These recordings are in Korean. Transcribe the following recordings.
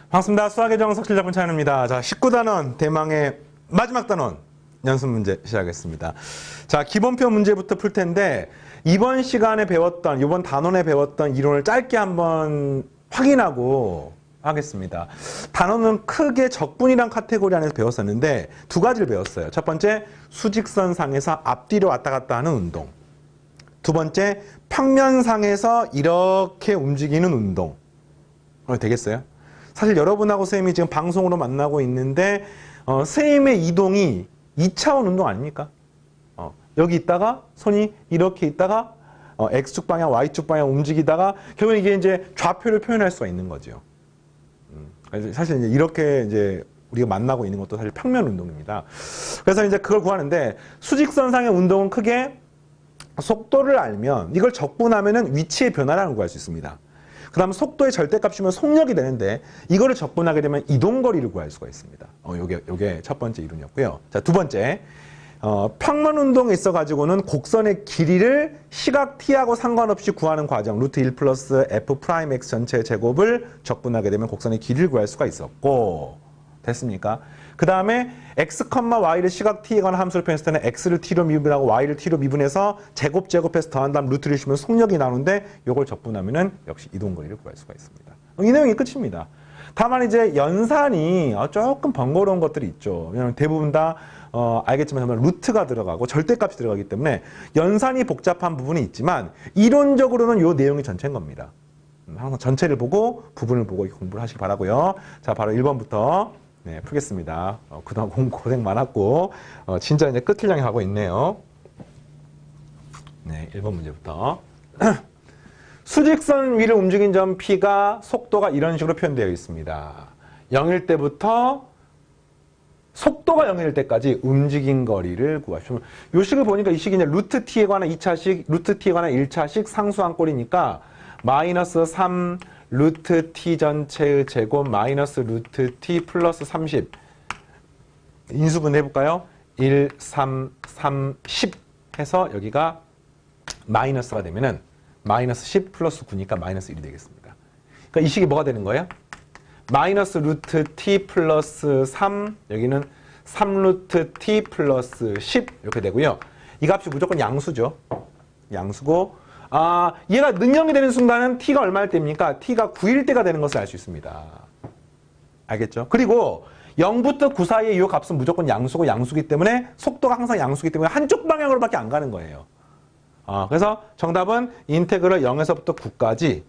반갑습니다. 수학의 정석실 작품 차연입니다. 자, 19단원 대망의 마지막 단원 연습 문제 시작하겠습니다. 자, 기본표 문제부터 풀 텐데 이번 시간에 배웠던, 이번 단원에 배웠던 이론을 짧게 한번 확인하고 하겠습니다. 단원은 크게 적분이란 카테고리 안에서 배웠었는데 두 가지를 배웠어요. 첫 번째, 수직선상에서 앞뒤로 왔다 갔다 하는 운동. 두 번째, 평면상에서 이렇게 움직이는 운동. 되겠어요? 사실 여러분하고 선생님이 지금 방송으로 만나고 있는데 선생님의 이동이 2차원 운동 아닙니까? 여기 있다가 손이 이렇게 있다가 X축 방향, Y축 방향 움직이다가 결국 이게 이제 좌표를 표현할 수가 있는 거죠. 사실 이제 이렇게 이제 우리가 만나고 있는 것도 사실 평면 운동입니다. 그래서 이제 그걸 구하는데 수직선상의 운동은 크게 속도를 알면 이걸 적분하면은 위치의 변화라는 걸 구할 수 있습니다. 그 다음 속도의 절대값이면 속력이 되는데 이거를 적분하게 되면 이동거리를 구할 수가 있습니다. 요게 첫 번째 이론이었고요. 자, 두 번째, 평면 운동에 있어 가지고는 곡선의 길이를 시각 t하고 상관없이 구하는 과정, 루트 1 플러스 f 프라임 x 전체의 제곱을 적분하게 되면 곡선의 길이를 구할 수가 있었고, 됐습니까? 그 다음에 x, y를 시각 t에 관한 함수를 표현했을 때는 x를 t로 미분하고 y를 t로 미분해서 제곱해서 더한 다음 루트를 씌우면 속력이 나오는데 이걸 적분하면은 역시 이동거리를 구할 수가 있습니다. 이 내용이 끝입니다. 다만 이제 연산이 조금 번거로운 것들이 있죠. 왜냐하면 대부분 다 알겠지만 정말 루트가 들어가고 절대값이 들어가기 때문에 연산이 복잡한 부분이 있지만 이론적으로는 이 내용이 전체인 겁니다. 항상 전체를 보고 부분을 보고 공부를 하시기 바라고요. 자, 바로 1번부터 네, 풀겠습니다. 그동안 고생 많았고 진짜 이제 끝을 향해 가고 있네요. 네, 1번 문제부터. 수직선 위를 움직인 점 P가 속도가 이런 식으로 표현되어 있습니다. 0일 때부터 속도가 0일 때까지 움직인 거리를 구하시면, 이 식을 보니까 이 식이 이제 루트 T에 관한 2차식, 루트 T에 관한 1차식 상수한 꼴이니까 마이너스 3 루트 T 전체의 제곱 마이너스 루트 T 플러스 30 인수분 해볼까요? 1, 3, 3, 10 해서 여기가 마이너스가 되면은 마이너스 10 플러스 9니까 마이너스 1이 되겠습니다. 그러니까 이 식이 뭐가 되는 거예요? 마이너스 루트 T 플러스 3, 여기는 3 루트 T 플러스 10 이렇게 되고요. 이 값이 무조건 양수죠. 양수고, 얘가 능형이 되는 순간은 T가 얼마일 때입니까? T가 9일 때가 되는 것을 알 수 있습니다. 알겠죠? 그리고 0부터 9 사이에 이 값은 무조건 양수고 양수기 때문에 속도가 항상 양수기 때문에 한쪽 방향으로밖에 안 가는 거예요. 그래서 정답은 인테그럴 0에서부터 9까지.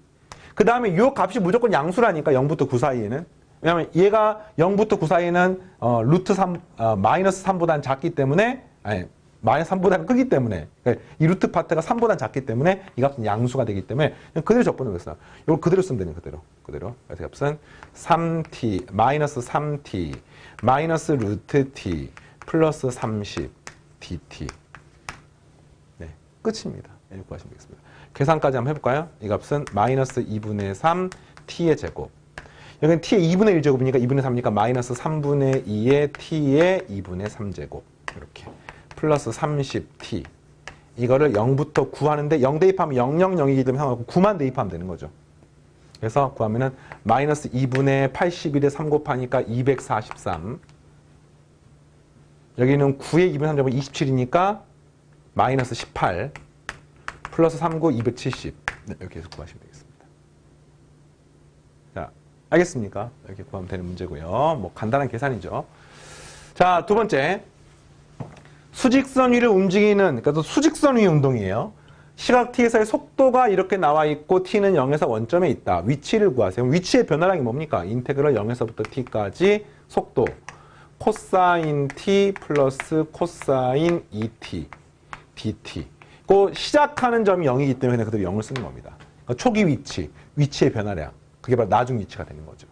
그 다음에 이 값이 무조건 양수라니까 0부터 9 사이에는. 왜냐하면 얘가 0부터 9 사이에는 루트 3, 마이너스 3보다는 작기 때문에, 아니, 마이너스 3보다는 크기 때문에, 그러니까 이 루트 파트가 3보다는 작기 때문에 이 값은 양수가 되기 때문에 그냥 그대로 적분하겠어요. 이걸 그대로 쓰면 되는 그대로. 그래서 값은 3t, 마이너스 3t, 마이너스 루트 t, 플러스 30, dt. 네, 끝입니다. 이렇게 하시면 되겠습니다. 계산까지 한번 해볼까요? 이 값은 마이너스 2분의 3 t의 제곱. 여기는 t의 2분의 1제곱이니까 2분의 3이니까 마이너스 3분의 2의 t의 2분의 3제곱. 이렇게. 플러스 30t. 이거를 0부터 9 하는데 0 대입하면 0, 0, 0이기 때문에 상관없고 9만 대입하면 되는 거죠. 그래서 구하면은 마이너스 2분의 81에 3 곱하니까 243. 여기는 9의 2분의 3 제곱은 27이니까 마이너스 18. 플러스 39, 270. 네, 이렇게 해서 구하시면 되겠습니다. 자, 알겠습니까? 이렇게 구하면 되는 문제고요. 뭐 간단한 계산이죠. 자, 두 번째. 수직선 위를 움직이는, 그러니까 수직선 위 운동이에요. 시각 t에서의 속도가 이렇게 나와 있고 t는 0에서 원점에 있다. 위치를 구하세요. 위치의 변화량이 뭡니까? 인테그럴 0에서부터 t까지 속도. 코사인 t 플러스 코사인 2t dt. 그 시작하는 점이 0이기 때문에 그대로 0을 쓰는 겁니다. 그러니까 초기 위치, 위치의 변화량. 그게 바로 나중 위치가 되는 거죠.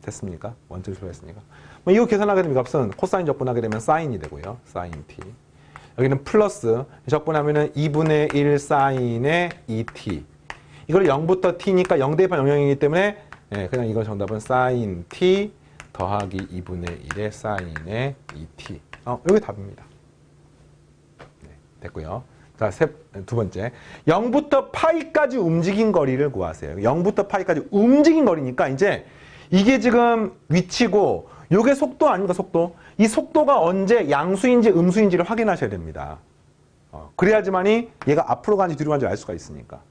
됐습니까? 원점이 들어있으니까. 이거 계산하게 되면 값은 코사인 적분하게 되면 사인이 되고요. 사인 t. 여기는 플러스 적분하면은 2분의 1 사인의 2t. 이걸 0부터 t니까 0 대입한 0이기 때문에 그냥 이거 정답은 사인 t 더하기 2분의 1의 사인의 2t. 여기 답입니다. 네, 됐고요. 자, 두 번째. 0부터 파이까지 움직인 거리를 구하세요. 0부터 파이까지 움직인 거리니까 이제 이게 지금 위치고 요게 속도 아닙니까, 속도? 이 속도가 언제 양수인지 음수인지를 확인하셔야 됩니다. 그래야지만이 얘가 앞으로 가는지 뒤로 가는지 알 수가 있으니까.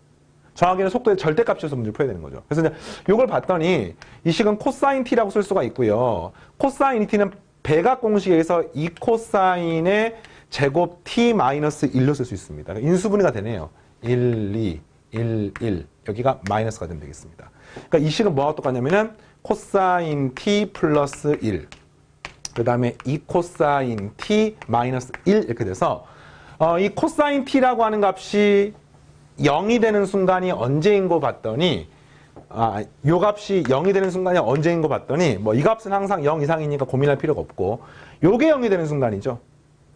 정확히는 속도의 절대값이어서 문제를 풀어야 되는 거죠. 그래서 이제 요걸 봤더니 이 식은 코사인 t라고 쓸 수가 있고요. 코사인 t는 배각 공식에 의해서 이 코사인의 제곱 t-1로 쓸 수 있습니다. 인수분해가 되네요. 1, 2, 1, 1. 여기가 마이너스가 되면 되겠습니다. 그러니까 이 식은 뭐하고 똑같냐면은 코사인 t 플러스 1. 그 다음에 이 코사인 t 마이너스 1 이렇게 돼서 이 코사인 t라고 하는 값이 0이 되는 순간이 언제인 거 봤더니 요 값이 0이 되는 순간이 언제인 거 봤더니 뭐 이 값은 항상 0 이상이니까 고민할 필요가 없고 요게 0이 되는 순간이죠.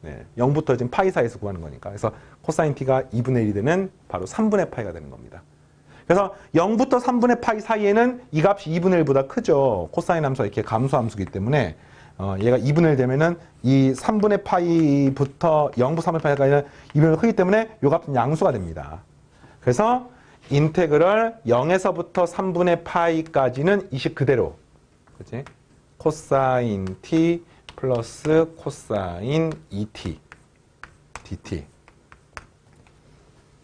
네, 0부터 지금 파이 사이에서 구하는 거니까. 그래서 코사인 t가 2분의 1이 되는 바로 3분의 파이가 되는 겁니다. 그래서 0부터 3분의 파이 사이에는 이 값이 2분의 1보다 크죠. 코사인 함수가 이렇게 감소 함수이기 때문에 얘가 2분의 1 되면은 이 3분의 파이부터 0부터 3분의 파이까지는 2분의 1이 크기 때문에 요 값은 양수가 됩니다. 그래서 인테그럴 0에서부터 3분의 파이까지는 이 식 그대로, 그치? 코사인 t 플러스 코사인 2t dt.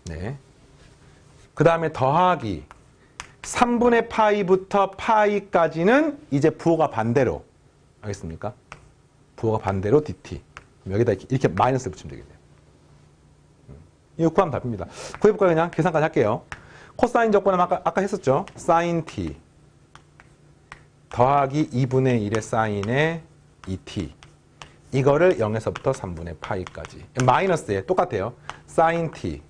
네. 그 다음에 더하기 3분의 파이부터 파이까지는 이제 부호가 반대로, 알겠습니까? 부호가 반대로 dt. 여기다 이렇게 마이너스를 붙이면 되겠네요. 이거 구하면 답입니다. 구해볼까요? 그냥 계산까지 할게요. 코사인 적분은 아까 했었죠. 사인 t 더하기 2분의 1의 사인의 2t. 이거를 0에서부터 3분의 파이까지. 마이너스에 똑같아요. 사인 t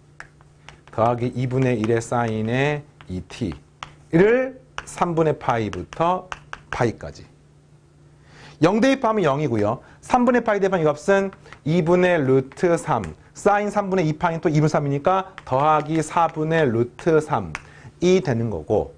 더하기 2분의 1의 사인의 2t를 3분의 파이부터 파이까지. 0 대입하면 0이고요. 3분의 파이 대입하면 이 값은 2분의 루트 3. 사인 3분의 2파이는 또 2분의 3이니까 더하기 4분의 루트 3이 되는 거고,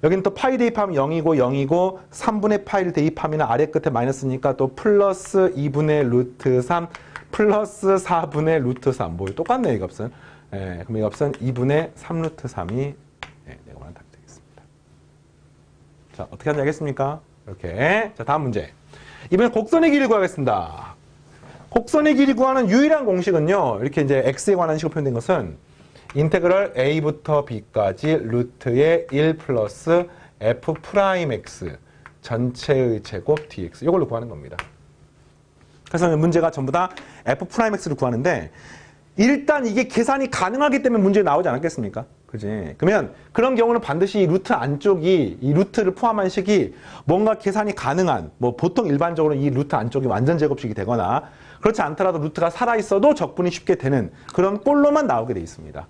여기는 또 파이 대입하면 0이고 0이고 3분의 파이를 대입하면 아래 끝에 마이너스니까 또 플러스 2분의 루트 3 플러스 4분의 루트 3. 뭐 똑같네요, 이 값은. 예, 그럼 이 값은 2분의 3 루트 3이 내가 말한 답이 되겠습니다. 자, 어떻게 하는지 알겠습니까? 이렇게. 자, 다음 문제. 이번엔 곡선의 길이를 구하겠습니다. 곡선의 길이 구하는 유일한 공식은요, 이렇게 이제 x에 관한 식으로 표현된 것은 인테그럴 a부터 b까지 루트의 1 플러스 f 프라임 x 전체의 제곱 dx 이걸로 구하는 겁니다. 그래서 문제가 전부 다 f 프라임 x를 구하는데 일단 이게 계산이 가능하기 때문에 문제가 나오지 않았겠습니까? 그지? 그러면 그런 경우는 반드시 이 루트 안쪽이, 이 루트를 포함한 식이 뭔가 계산이 가능한, 뭐 보통 일반적으로 이 루트 안쪽이 완전 제곱식이 되거나 그렇지 않더라도 루트가 살아있어도 적분이 쉽게 되는 그런 꼴로만 나오게 돼 있습니다.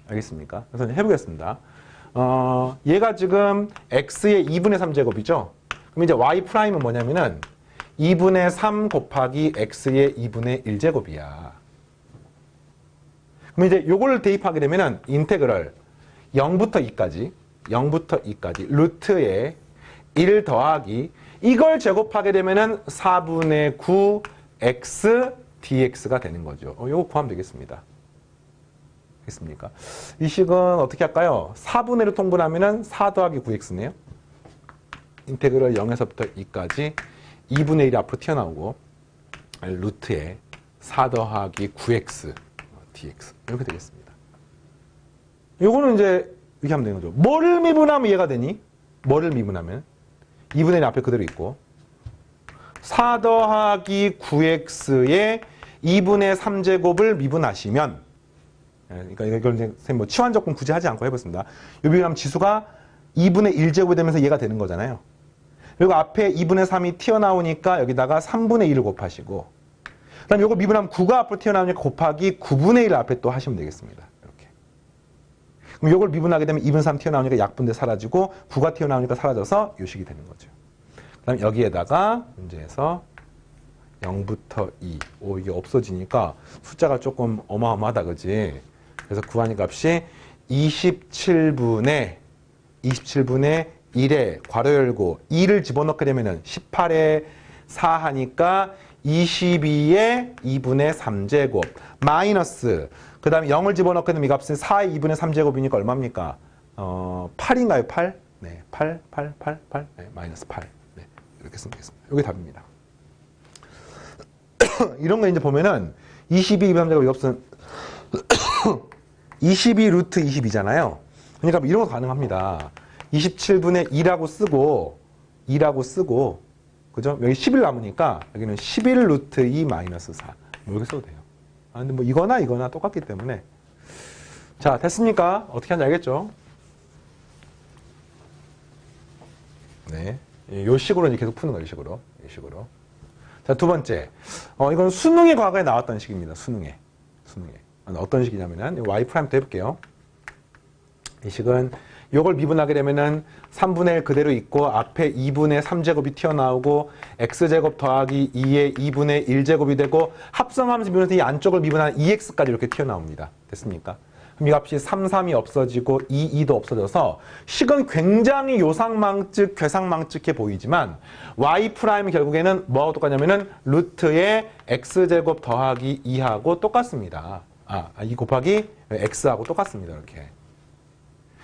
알겠습니까? 그래서 해보겠습니다. 얘가 지금 x의 2분의 3제곱이죠? 그럼 이제 y 프라임은 뭐냐면은 2분의 3 곱하기 x의 2분의 1제곱이야. 그럼 이제 요거를 대입하게 되면은 인테그럴 0부터 2까지 루트에 1 더하기 이걸 제곱하게 되면은 4분의 9 x dx가 되는 거죠. 요거 구하면 되겠습니다. 알겠습니까? 이 식은 어떻게 할까요? 4분의 1로 통분하면은 4 더하기 9x네요. 인테그럴 0에서부터 2까지 2분의 1이 앞으로 튀어나오고 루트에 4 더하기 9x dx 이렇게 되겠습니다. 요거는 이제 이렇게 하면 되는 거죠. 뭐를 미분하면 얘가 되니? 뭐를 미분하면? 2분의 1 앞에 그대로 있고 4 더하기 9x의 2분의 3제곱을 미분하시면, 그러니까 이걸 이제 뭐 치환적분 굳이 하지 않고 해보겠습니다. 요 미분하면 지수가 2분의 1제곱이 되면서 얘가 되는 거잖아요. 그리고 앞에 2분의 3이 튀어나오니까 여기다가 3분의 1을 곱하시고, 그 다음에 요거 미분하면 9가 앞으로 튀어나오니까 곱하기 9분의 1을 앞에 또 하시면 되겠습니다. 이렇게. 그럼 요걸 미분하게 되면 2분의 3 튀어나오니까 약분돼 사라지고 9가 튀어나오니까 사라져서 요 식이 되는 거죠. 그 다음에 여기에다가 문제에서 0부터 2. 이게 없어지니까 숫자가 조금 어마어마하다, 그지? 그래서 구하는 값이 27분의 1에 괄호 열고 2를 집어넣게 되면은 18에 4 하니까 22의 2분의 3제곱 마이너스 그 다음에 0을 집어넣게 되면 이 값은 4의 2분의 3제곱이니까 얼마입니까? 8인가요? 8? 네, 8, 8, 8, 8, 네, 마이너스 8. 네, 이렇게 쓰면 되겠습니다. 이게 답입니다. 이런 거 이제 보면은 22, 2, 3제곱 이것은 22 루트 22잖아요. 그러니까 이런 거 가능합니다. 27분의 2라고 쓰고, 그죠? 여기 11 남으니까 여기는 11 루트 2 마이너스 4. 뭐 이렇게 써도 돼요. 아, 근데 뭐 이거나 똑같기 때문에. 자, 됐습니까? 어떻게 하는지 알겠죠? 네. 요 식으로 이제 계속 푸는 거예요, 이 식으로. 자, 두 번째. 이건 수능의 과거에 나왔던 식입니다. 수능에. 어떤 식이냐면은, y 프라임도 해볼게요. 이 식은, 요걸 미분하게 되면은 3분의 1 그대로 있고, 앞에 2분의 3제곱이 튀어나오고, x제곱 더하기 2의 2분의 1제곱이 되고, 합성하면서 미분해서 이 안쪽을 미분한 2x까지 이렇게 튀어나옵니다. 됐습니까? 그럼 이 값이 3, 3이 없어지고 2, 2도 없어져서 식은 굉장히 요상망측, 괴상망측해 보이지만 y 프라임이 결국에는 뭐하고 똑같냐면은 루트의 x제곱 더하기 2하고 똑같습니다. 이 곱하기 x하고 똑같습니다. 이렇게.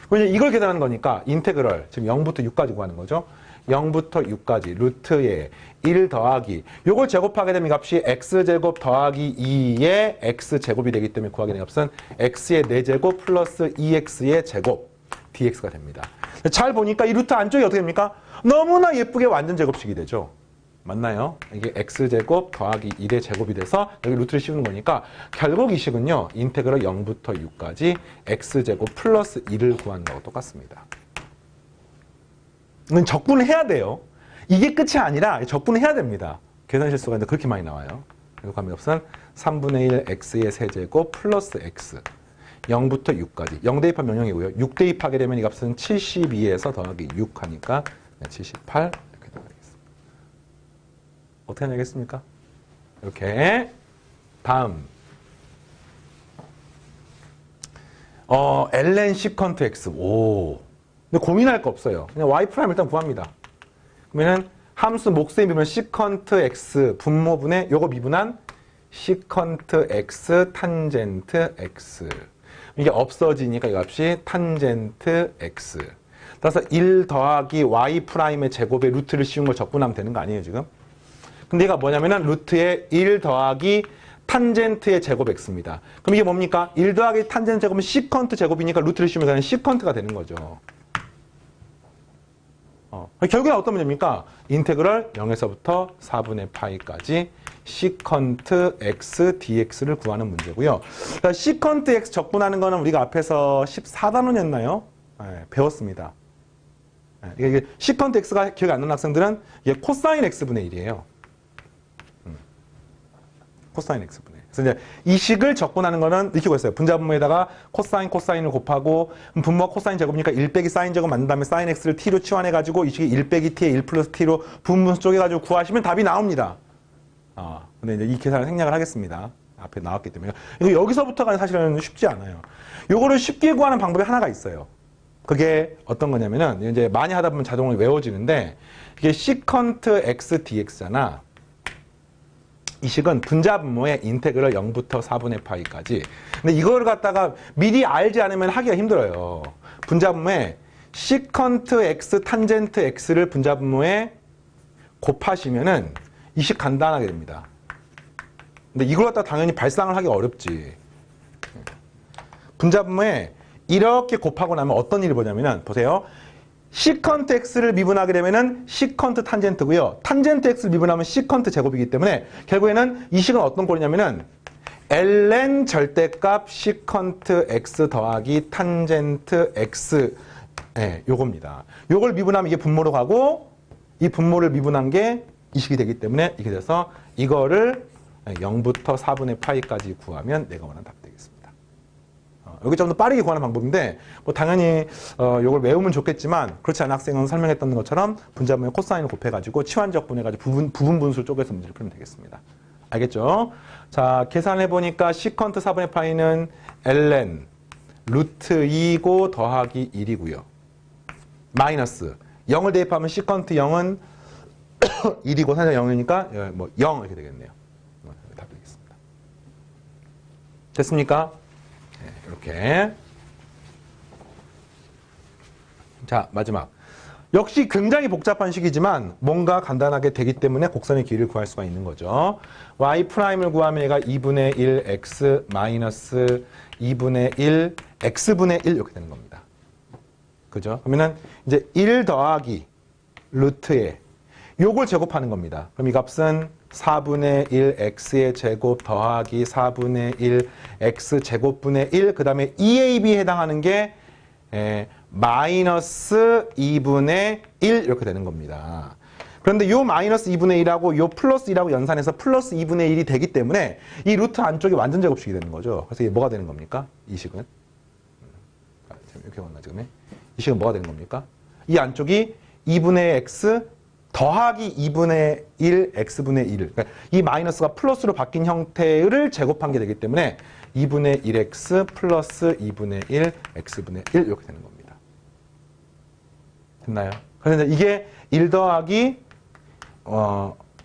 그럼 이걸 계산하는 거니까 인테그럴, 지금 0부터 6까지 구하는 거죠. 0부터 6까지 루트의 1 더하기 요걸 제곱하게 되면 이 값이 x제곱 더하기 2의 x제곱이 되기 때문에 구하게 되는 값은 x의 4제곱 플러스 2x의 제곱 dx가 됩니다. 잘 보니까 이 루트 안쪽이 어떻게 됩니까? 너무나 예쁘게 완전 제곱식이 되죠. 맞나요? 이게 x제곱 더하기 1의 제곱이 돼서 여기 루트를 씌우는 거니까 결국 이 식은요. 인테그럴 0부터 6까지 x제곱 플러스 1을 구하는 거하고 똑같습니다. 이건 적분을 해야 돼요. 이게 끝이 아니라 적분을 해야 됩니다. 계산 실수가 그렇게 많이 나와요. 그리고 값은 3분의 1 x의 세제곱 플러스 x 0부터 6까지 0 대입하면 0이고요. 6 대입하게 되면 이 값은 72에서 더하기 6 하니까 78 이렇게 나가겠습니다. 어떻게 하냐겠습니까? 이렇게 다음 ln 시컨트 x 근데 고민할 거 없어요. 그냥 y 프라임 일단 구합니다. 그러면은 함수 몫에 미분은 시컨트 x 분모분의 요거 미분한 시컨트 x 탄젠트 x 이게 없어지니까 이 값이 탄젠트 x 따라서 1 더하기 y 프라임의 제곱에 루트를 씌운 걸 적분하면 되는 거 아니에요 지금? 근데 얘가 뭐냐면은 루트의 1 더하기 탄젠트의 제곱 x입니다. 그럼 이게 뭡니까? 1 더하기 탄젠트 제곱은 시컨트 제곱이니까 루트를 씌우면 그냥 시컨트가 되는 거죠. 결국엔 어떤 문제입니까? 인테그럴 0에서부터 4분의 파이까지 시컨트 x dx를 구하는 문제고요. 그러니까 시컨트 x 적분하는 거는 우리가 앞에서 14단원이었나요? 네, 배웠습니다. 네, 이게 시컨트 x가 기억이 안 나는 학생들은 이게 코사인 x분의 1이에요. 코사인 x분의 1. 그래서 이제 이 식을 적분하는 거는 이렇게 구했어요. 분자분모에다가 코사인을 곱하고 분모가 코사인 제곱이니까 1 빼기 사인 제곱 만든 다음에 사인 x를 t로 치환해가지고 이 식이 1 빼기 t에 1 플러스 t로 분분수 쪼개가지고 구하시면 답이 나옵니다. 근데 이제 이 계산을 생략을 하겠습니다. 앞에 나왔기 때문에. 이거 여기서부터가 사실은 쉽지 않아요. 요거를 쉽게 구하는 방법이 하나가 있어요. 그게 어떤 거냐면은 이제 많이 하다 보면 자동으로 외워지는데 이게 시컨트 x dx잖아. 이 식은 분자분모의 인테그럴 0부터 4분의 파이까지. 근데 이걸 갖다가 미리 알지 않으면 하기가 힘들어요. 분자분모에 시컨트 x 탄젠트 x를 분자분모에 곱하시면은 이 식 간단하게 됩니다. 근데 이걸 갖다 당연히 발상을 하기 어렵지. 분자분모에 이렇게 곱하고 나면 어떤 일이 보냐면은 보세요. 시컨트 x를 미분하게 되면은 시컨트 탄젠트고요. 탄젠트 x를 미분하면 시컨트 제곱이기 때문에 결국에는 이 식은 어떤 꼴이냐면은 ln 절대값 시컨트 x 더하기 탄젠트 x 요겁니다. 요걸 미분하면 이게 분모로 가고 이 분모를 미분한 게 이 식이 되기 때문에 이렇게 돼서 이거를 0부터 4분의 파이까지 구하면 내가 원하는 답이 되겠습니다. 여기 좀 더 빠르게 구하는 방법인데 뭐 당연히 이걸 외우면 좋겠지만 그렇지 않은 학생은 설명했던 것처럼 분자분모에 코사인을 곱해가지고 치환적분해가지고 부분 분수를 쪼개서 문제를 풀면 되겠습니다. 알겠죠? 자, 계산해보니까 시컨트 4분의 파이는 ln 루트 2고 더하기 1이고요. 마이너스 0을 대입하면 시컨트 0은 1이고 사실 0이니까 뭐 0 이렇게 되겠네요. 답이 되겠습니다. 됐습니까? 네, 이렇게. 자, 마지막. 역시 굉장히 복잡한 식이지만 뭔가 간단하게 되기 때문에 곡선의 길이를 구할 수가 있는 거죠. y'을 구하면 얘가 2분의 1 x 마이너스 2분의 1 x분의 1 이렇게 되는 겁니다. 그죠? 그러면은 이제 1 더하기 루트에 요걸 제곱하는 겁니다. 그럼 이 값은 4분의 1 x의 제곱 더하기 4분의 1 x 제곱분의 1 그 다음에 2ab에 해당하는 게 마이너스 2분의 1 이렇게 되는 겁니다. 그런데 요 마이너스 2분의 1하고 요 플러스 1하고 연산해서 플러스 2분의 1이 되기 때문에 이 루트 안쪽이 완전 제곱식이 되는 거죠. 그래서 이게 뭐가 되는 겁니까? 이 식은? 이렇게 왔나 지금? 이 식은 뭐가 되는 겁니까? 이 안쪽이 2분의 x 더하기 2분의 1 x분의 1. 그러니까 이 마이너스가 플러스로 바뀐 형태를 제곱한 게 되기 때문에 2분의 1x 플러스 2분의 1 x분의 1 이렇게 되는 겁니다. 됐나요? 그런데 이게 1 더하기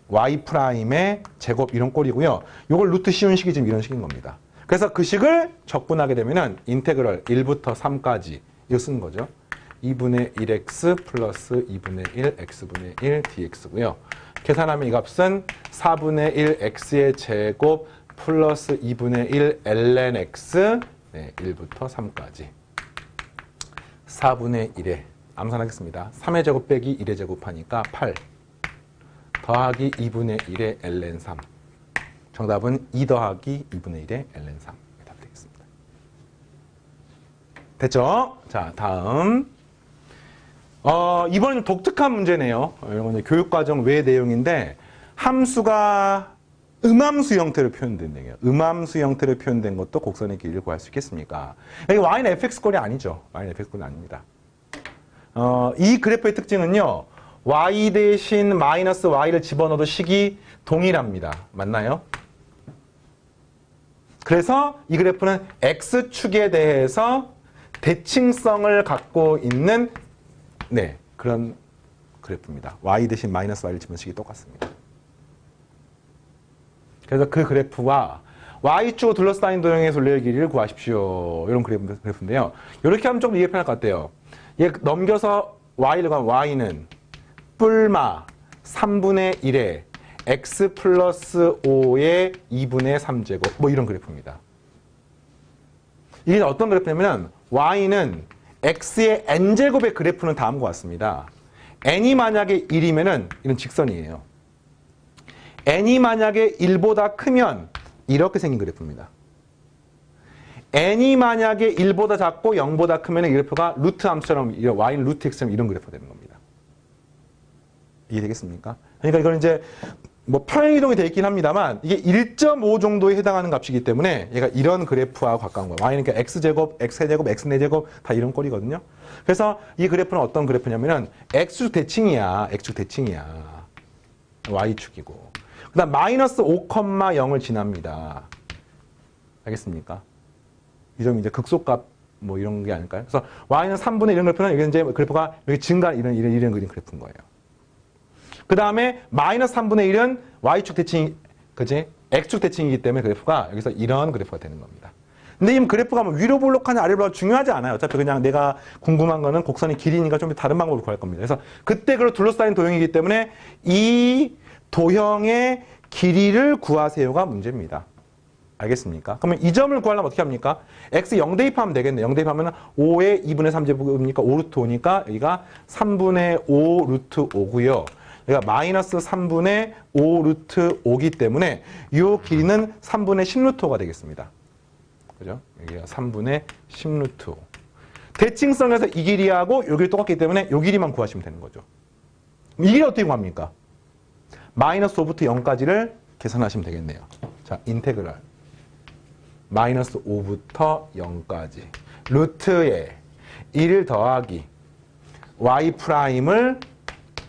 y 프라임의 제곱 이런 꼴이고요. 이걸 루트 씌운 식이 지금 이런 식인 겁니다. 그래서 그 식을 적분하게 되면은 인테그럴 1부터 3까지 이거 쓰는 거죠. 2분의 1x 플러스 2분의 1 x분의 1 dx고요. 계산하면 이 값은 4분의 1 x의 제곱 플러스 2분의 1 ln x 1부터 3까지 4분의 1에 암산하겠습니다. 3의 제곱 빼기 1의 제곱하니까 8 더하기 2분의 1의 ln 3 정답은 2 더하기 2분의 1의 ln 3 답이 되겠습니다. 됐죠? 자, 다음 이번엔 독특한 문제네요. 이건 교육과정 외 내용인데 함수가 음함수 형태로 표현된 얘기예요. 음함수 형태로 표현된 것도 곡선의 길이를 구할 수 있겠습니까? 여기 y는 fx꼴이 아니죠. y는 fx꼴이 아닙니다. 이 그래프의 특징은요. y 대신 마이너스 y를 집어넣어도 식이 동일합니다. 맞나요? 그래서 이 그래프는 x축에 대해서 대칭성을 갖고 있는 그런 그래프입니다. y 대신 마이너스 y를 집어넣은 식이 똑같습니다. 그래서 그 그래프와 y축으로 둘러싸인 도형의 둘레의 길이를 구하십시오. 이런 그래프인데요. 이렇게 하면 좀 이해 편할 것 같아요. 얘 넘겨서 y를 가면 y는 뿔마 3분의 1에 x 플러스 5의 2분의 3제곱 뭐 이런 그래프입니다. 이게 어떤 그래프냐면 y는 x의 n제곱의 그래프는 다음과 같습니다. n이 만약에 1이면은 이런 직선이에요. n이 만약에 1보다 크면 이렇게 생긴 그래프입니다. n이 만약에 1보다 작고 0보다 크면 이 그래프가 루트 함수처럼 y는 루트 x처럼 이런 그래프가 되는 겁니다. 이해되겠습니까? 그러니까 이건 이제 뭐 평행이동이 되어 있긴 합니다만 이게 1.5 정도에 해당하는 값이기 때문에 얘가 이런 그래프와 가까운 거예요. y는 그러니까 x제곱, x제곱, x4제곱 다 이런 꼴이거든요. 그래서 이 그래프는 어떤 그래프냐면은 x축 대칭이야. x축 대칭이야. y축이고. 그 다음 마이너스 5,0을 지납니다. 알겠습니까? 이 점이 이제 극소값 뭐 이런 게 아닐까요? 그래서 y는 3분의 이런 그래프는 이게 이제 그래프가 여기 증가 이런 그래프인 거예요. 그 다음에 마이너스 3분의 1은 y축 대칭, 그지? x축 대칭이기 때문에 그래프가 여기서 이런 그래프가 되는 겁니다. 근데 이 그래프가 뭐 위로 볼록하냐 아래로 볼록하냐 중요하지 않아요. 어차피 그냥 내가 궁금한 거는 곡선의 길이니까 좀 다른 방법으로 구할 겁니다. 그래서 그때 그걸 둘러싸인 도형이기 때문에 이 도형의 길이를 구하세요가 문제입니다. 알겠습니까? 그러면 이 점을 구하려면 어떻게 합니까? x 0 대입하면 되겠네요. 0 대입하면 5의 2분의 3제곱이니까 5 루트 5니까 여기가 3분의 5 루트 5고요. 여기가 마이너스 3분의 5 루트 5기 때문에 이 길이는 3분의 10 루트 5가 되겠습니다. 그죠? 여기가 3분의 10 루트 5. 대칭성에서 이 길이하고 이 길이 똑같기 때문에 이 길이만 구하시면 되는 거죠. 이 길이 어떻게 구합니까? 마이너스 5부터 0까지를 계산하시면 되겠네요. 자, 인테그랄. 마이너스 5부터 0까지. 루트에 1 더하기 y 프라임을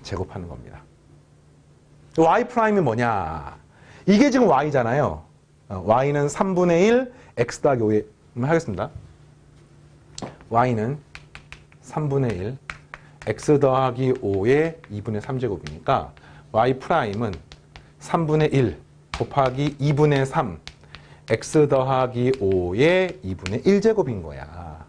제곱하는 겁니다. y 프라임이 뭐냐? 이게 지금 y잖아요. y는 3분의 1 x 더하기 5에 하겠습니다. y는 3분의 1 x 더하기 5의 2분의 3제곱이니까 y 프라임은 3분의 1 곱하기 2분의 3 x 더하기 5의 2분의 1제곱인 거야.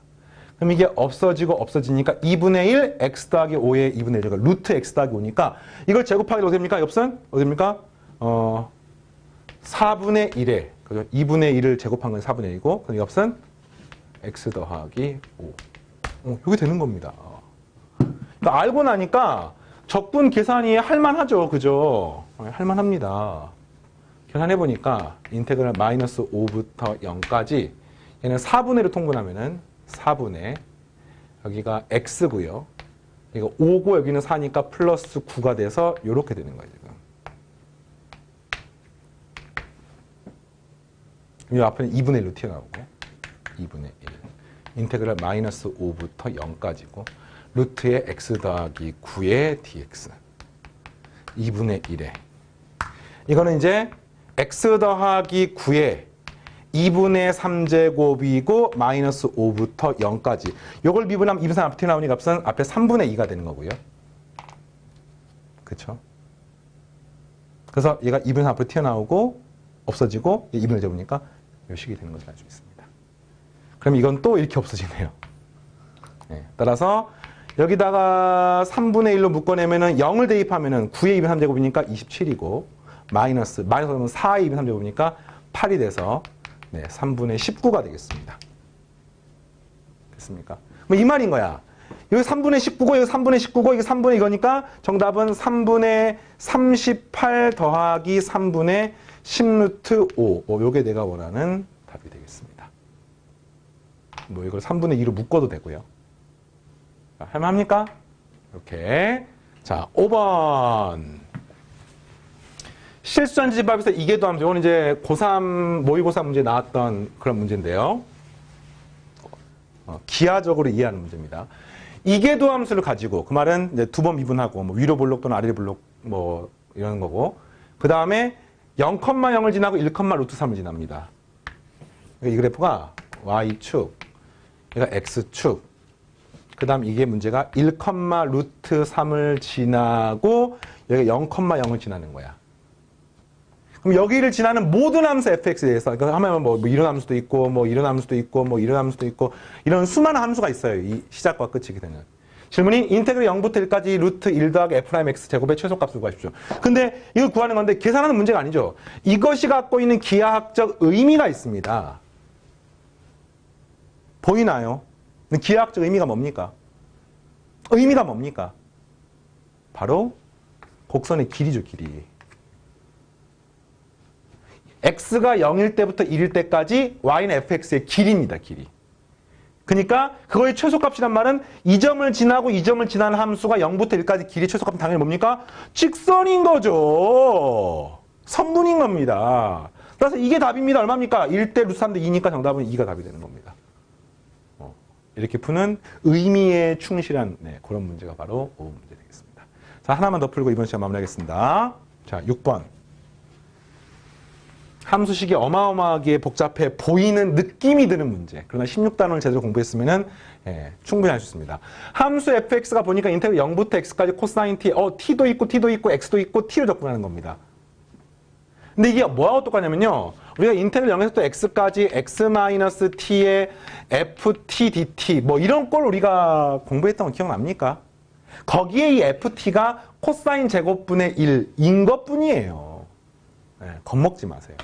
그럼 이게 없어지니까 2분의 1 x 더하기 5의 2분의 1, 그러니까 루트 x 더하기 5니까 이걸 제곱하기 어떻게 됩니까? 이것은 어떻게 됩니까? 4분의 1에 2분의 1을 제곱한 건 4분의 1이고 그럼 이것은 x 더하기 5. 이게 되는 겁니다. 그러니까 알고 나니까 적분 계산이 할만하죠. 그죠? 할만합니다. 계산해보니까 인테그랄 마이너스 5부터 0까지 얘는 4분의 1로 통분하면은 4분의 여기가 x고요. 이거 5고 여기는 4니까 플러스 9가 돼서 이렇게 되는 거예요. 지금. 이 앞에는 2분의 1로 튀어나오고 2분의 1 인테그랄 마이너스 5부터 0까지고 루트의 x 더하기 9의 dx 2분의 1에 이거는 이제 x 더하기 9의 2분의 3제곱이고 마이너스 5부터 0까지 요걸 미분하면 2분의 3 앞에 튀어나오니 값은 앞에 3분의 2가 되는 거고요. 그렇죠? 그래서 얘가 2분의 3 앞으로 튀어나오고 없어지고 2분의 1 잡으니까 요 식이 되는 것을 알 수 있습니다. 그럼 이건 또 이렇게 없어지네요. 네, 따라서 여기다가 3분의 1로 묶어내면은 0을 대입하면은 9의 2분의 3제곱이니까 27이고 마이너스는 4의 2분의 3제곱이니까 8이 돼서 네, 3분의 19가 되겠습니다. 됐습니까? 뭐 이 말인 거야. 여기 3분의 19고 여기 3분의 19고 이게 3분의 이거니까 정답은 3분의 38 더하기 3분의 10루트 5. 요게 내가 원하는 답이 되겠습니다. 뭐 이걸 3분의 2로 묶어도 되고요. 할만합니까? 이렇게. 자, 5번. 실수한 집합에서 이계도함수. 이건 이제 고3, 모의고사 문제에 나왔던 그런 문제인데요. 기하적으로 이해하는 문제입니다. 이계도함수를 가지고, 그 말은 이제 두 번 미분하고, 뭐 위로 볼록 또는 아래 볼록, 뭐, 이런 거고. 그 다음에 0,0을 지나고 1, 루트 3을 지납니다. 이 그래프가 Y축, 얘가 X축, 그 다음 이게 문제가 1, 루트 3을 지나고 여기가 0,0을 지나는 거야. 그럼 여기를 지나는 모든 함수 fx에 대해서, 그러니까 하면 뭐 이런 함수도 있고, 뭐 이런 함수도 있고, 뭐 이런 함수도 있고, 이런 수많은 함수가 있어요. 이 시작과 끝이 되는. 질문이 인테그랄 0부터 1까지 루트 1 더하기 f'x 제곱의 최소값을 구하십시오. 근데 이걸 구하는 건데 계산하는 문제가 아니죠. 이것이 갖고 있는 기하학적 의미가 있습니다. 보이나요? 기하학적 의미가 뭡니까? 의미가 뭡니까? 바로 곡선의 길이죠, 길이. x가 0일 때부터 1일 때까지 y는 fx의 길이입니다, 길이. 그러니까 그거의 최소값이란 말은 이 점을 지나고 이 점을 지나는 함수가 0부터 1까지 길이 최소값은 당연히 뭡니까? 직선인 거죠. 선분인 겁니다. 따라서 이게 답입니다. 얼마입니까? 1대 루트 3대 2니까 정답은 2가 답이 되는 겁니다. 이렇게 푸는 의미에 충실한 그런 문제가 바로 5번 문제 되겠습니다. 자, 하나만 더 풀고 이번 시간 마무리하겠습니다. 자, 6번. 함수식이 어마어마하게 복잡해 보이는 느낌이 드는 문제. 그러나 16단원을 제대로 공부했으면 충분히 할 수 있습니다. 함수 fx가 보니까 인테그랄 0부터 x까지 코사인 t, t도 있고 x도 있고 t로 접근하는 겁니다. 근데 이게 뭐하고 똑같냐면요. 우리가 인테그랄 0에서 또 x까지 x-t의 ft dt 뭐 이런 걸 우리가 공부했던 거 기억납니까? 거기에 이 ft가 코사인 제곱분의 1인 것뿐이에요. 겁먹지 마세요.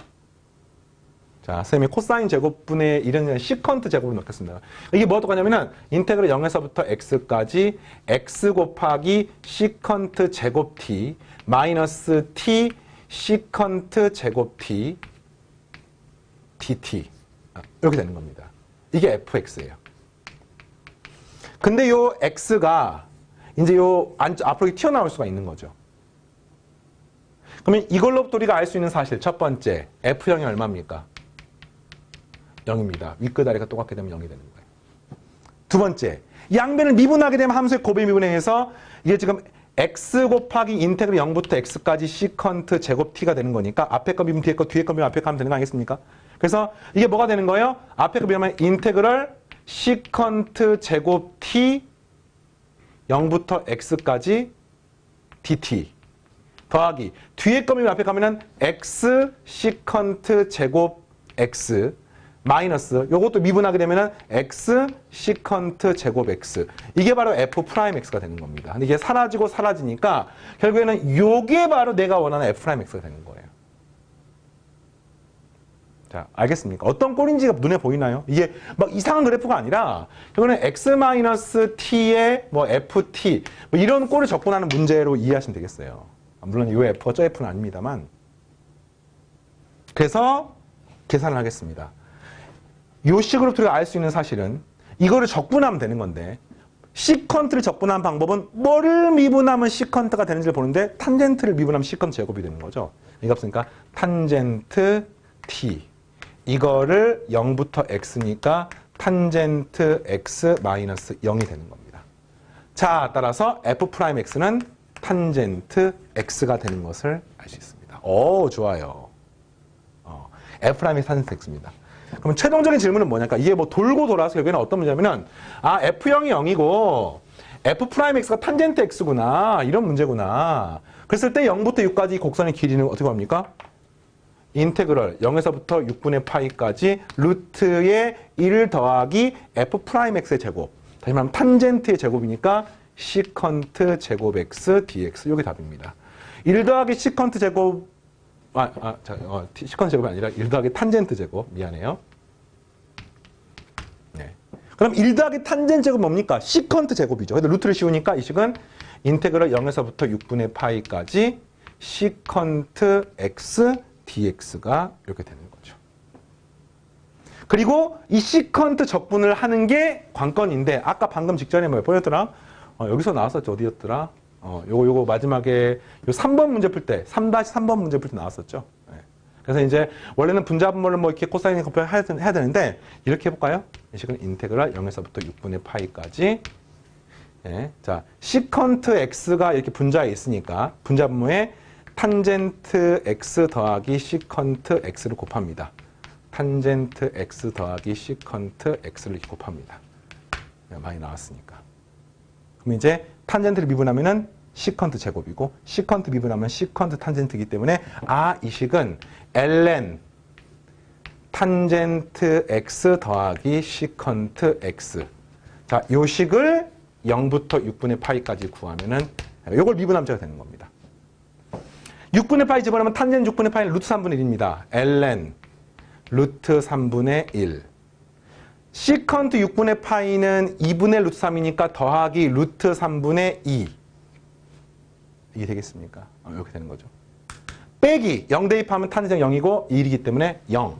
자, 선생님이 코사인 제곱분의 1은 시컨트 제곱을 넣겠습니다. 이게 뭐가 똑같냐면은 인테그랄 0에서부터 x까지 x 곱하기 시컨트 제곱 t 마이너스 t 시컨트 제곱 t dt 이렇게 되는 겁니다. 이게 fx예요. 근데 요 x가 이제 요 앞으로 튀어나올 수가 있는 거죠. 그러면 이걸로부터 우리가 알 수 있는 사실 첫 번째 f형이 얼마입니까? 0입니다. 윗끝 아래가 똑같게 되면 0이 되는 거예요. 두 번째, 양변을 미분하게 되면 함수의 곱의 미분에 의해서 이게 지금 x 곱하기 인테그랄 0부터 x까지 시컨트 제곱 t가 되는 거니까 앞에 거 미분 뒤에 거 뒤에 거 미분 앞에 거 하면 되는 거 아니겠습니까? 그래서 이게 뭐가 되는 거예요? 앞에 거 미분하면 인테그랄 시컨트 제곱 t 0부터 x까지 dt 더하기 뒤에 거 미분 앞에 가면은 x 시컨트 제곱 x 마이너스 요것도 미분하게 되면은 x 시컨트 제곱 x 이게 바로 f 프라임 x가 되는 겁니다. 근데 이게 사라지고 사라지니까 결국에는 요게 바로 내가 원하는 f 프라임 x가 되는 거예요. 자, 알겠습니까? 어떤 꼴인지가 눈에 보이나요? 이게 막 이상한 그래프가 아니라 결국에는 x-t의 뭐 ft 뭐 이런 꼴을 접근하는 문제로 이해하시면 되겠어요. 물론 이 f가 저 f는 아닙니다만. 그래서 계산을 하겠습니다. 요 식으로 우리가 알 수 있는 사실은 이거를 적분하면 되는 건데 시컨트를 적분한 방법은 뭐를 미분하면 시컨트가 되는지를 보는데 탄젠트를 미분하면 시컨트 제곱이 되는 거죠. 이거 없으니까 탄젠트 t 이거를 0부터 x니까 탄젠트 x 마이너스 0이 되는 겁니다. 자, 따라서 f 프라임 x는 탄젠트 x가 되는 것을 알 수 있습니다. 오, 좋아요. f 프라임이 탄젠트 x입니다. 그럼 최종적인 질문은 뭐냐니까 이게 뭐 돌고 돌아서 결국에는 어떤 문제냐면은 f0이 0이고 f 프라임 x가 탄젠트 x구나 이런 문제구나. 그랬을 때 0부터 6까지 곡선의 길이는 어떻게 합니까? 인테그럴 0에서부터 6분의 파이까지 루트의 1 더하기 f 프라임 x의 제곱. 다시 말하면 탄젠트의 제곱이니까 시컨트 제곱 x dx 이게 답입니다. 1 더하기 시컨트 제곱 시컨트 제곱이 아니라 1 더하기 탄젠트 제곱. 미안해요. 네. 그럼 1 더하기 탄젠트 제곱 뭡니까? 시컨트 제곱이죠. 근데 루트를 씌우니까 이 식은 인테그럴 0에서부터 6분의 파이까지 시컨트 x dx가 이렇게 되는 거죠. 그리고 이 시컨트 적분을 하는 게 관건인데 아까 방금 직전에 뭐 보였더라? 여기서 나왔었죠. 어디였더라? 요거 마지막에 요 3번 문제 풀 때 3-3번 문제 풀 때 나왔었죠. 네. 그래서 이제 원래는 분자분모를 뭐 이렇게 코사인 곱해 해야 되는데 이렇게 해볼까요? 이 식은 인테그랄 0에서부터 6분의 파이까지 네. 자, 시컨트 x가 이렇게 분자에 있으니까 분자분모에 탄젠트 x 더하기 시컨트 x를 곱합니다. 탄젠트 x 더하기 시컨트 x를 이렇게 곱합니다. 많이 나왔으니까. 그럼 이제 탄젠트를 미분하면은 시컨트 제곱이고 시컨트 미분하면 시컨트 탄젠트이기 때문에 이 식은 ln 탄젠트 x 더하기 시컨트 x. 자, 요 식을 0부터 6분의 파이까지 구하면은 요걸 미분함수가 되는 겁니다. 6분의 파이 집어넣으면 탄젠트 6분의 파이는 루트 3분의 1입니다. ln 루트 3분의 1. 시컨트 6분의 파이는 2분의 루트 3이니까 더하기 루트 3분의 2. 이게 되겠습니까? 이렇게 되는 거죠. 빼기 0 대입하면 탄젠트 0이고 1이기 때문에 0.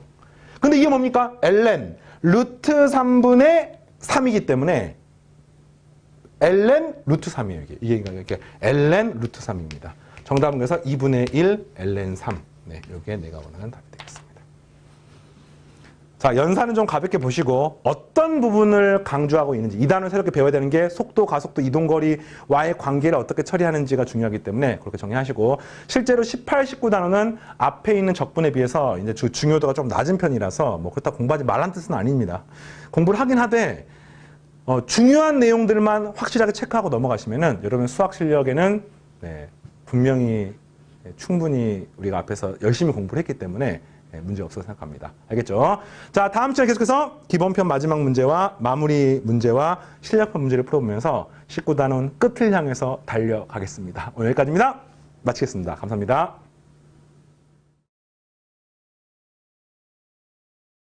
근데 이게 뭡니까? ln 루트 3분의 3이기 때문에 ln 루트 3이에요. 이게 이렇게 ln 루트 3입니다. 정답은 그래서 2분의 1 ln 3. 네, 이게 내가 원하는 답이 되겠습니다. 자, 연산은 좀 가볍게 보시고 어떤 부분을 강조하고 있는지 이 단어를 새롭게 배워야 되는 게 속도, 가속도, 이동거리와의 관계를 어떻게 처리하는지가 중요하기 때문에 그렇게 정리하시고 실제로 18, 19 단어는 앞에 있는 적분에 비해서 이제 중요도가 좀 낮은 편이라서 뭐 그렇다 공부하지 말란 뜻은 아닙니다. 공부를 하긴 하되 중요한 내용들만 확실하게 체크하고 넘어가시면은 여러분 수학 실력에는 네, 분명히 충분히 우리가 앞에서 열심히 공부를 했기 때문에 문제 없다고 생각합니다. 알겠죠? 자, 다음 시간에 계속해서 기본편 마지막 문제와 마무리 문제와 실력편 문제를 풀어보면서 19단원 끝을 향해서 달려가겠습니다. 오늘 여기까지입니다. 마치겠습니다. 감사합니다.